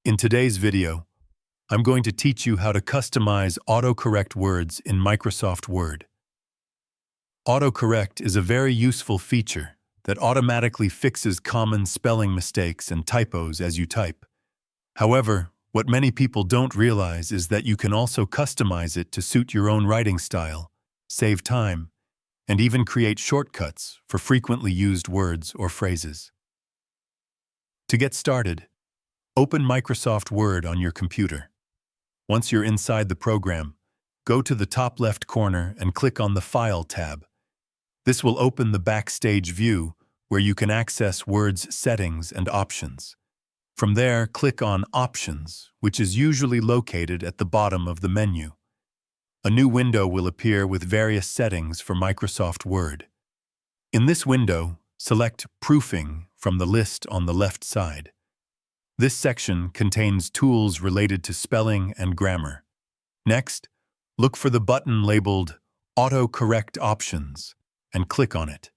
In today's video, I'm going to teach you how to customize autocorrect words in Microsoft Word. Autocorrect is a very useful feature that automatically fixes common spelling mistakes and typos as you type. However, what many people don't realize is that you can also customize it to suit your own writing style, save time, and even create shortcuts for frequently used words or phrases. To get started, open Microsoft Word on your computer. Once you're inside the program, go to the top left corner and click on the File tab. This will open the Backstage view where you can access Word's settings and options. From there, click on Options, which is usually located at the bottom of the menu. A new window will appear with various settings for Microsoft Word. In this window, select Proofing from the list on the left side. This section contains tools related to spelling and grammar. Next, look for the button labeled Autocorrect Options and click on it.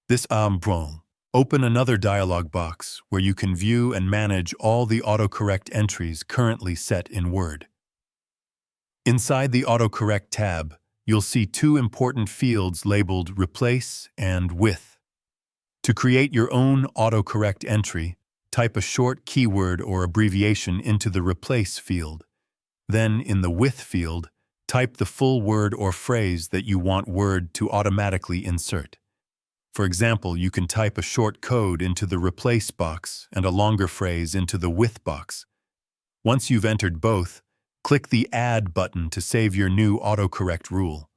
This open another dialog box where you can view and manage all the autocorrect entries currently set in Word. Inside the Autocorrect tab, you'll see two important fields labeled Replace and With. To create your own autocorrect entry, type a short keyword or abbreviation into the Replace field. Then, in the With field, type the full word or phrase that you want Word to automatically insert. For example, you can type a short code into the Replace box and a longer phrase into the With box. Once you've entered both, click the Add button to save your new autocorrect rule.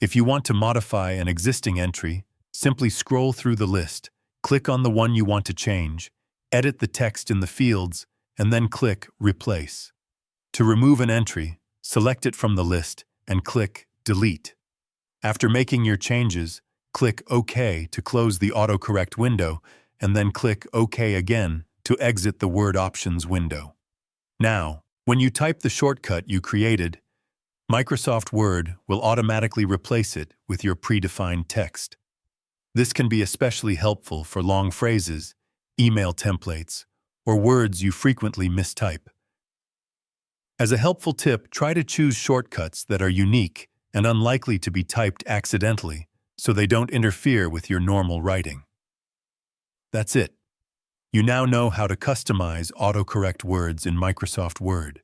If you want to modify an existing entry, simply scroll through the list, click on the one you want to change, edit the text in the fields, and then click Replace. To remove an entry, select it from the list and click Delete. After making your changes, click OK to close the autocorrect window, and then click OK again to exit the Word Options window. Now, when you type the shortcut you created, Microsoft Word will automatically replace it with your predefined text. This can be especially helpful for long phrases, email templates, or words you frequently mistype. As a helpful tip, try to choose shortcuts that are unique and unlikely to be typed accidentally, so they don't interfere with your normal writing. That's it. You now know how to customize autocorrect words in Microsoft Word.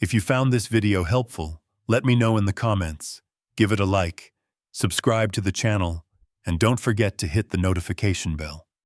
If you found this video helpful, let me know in the comments, give it a like, subscribe to the channel, and don't forget to hit the notification bell.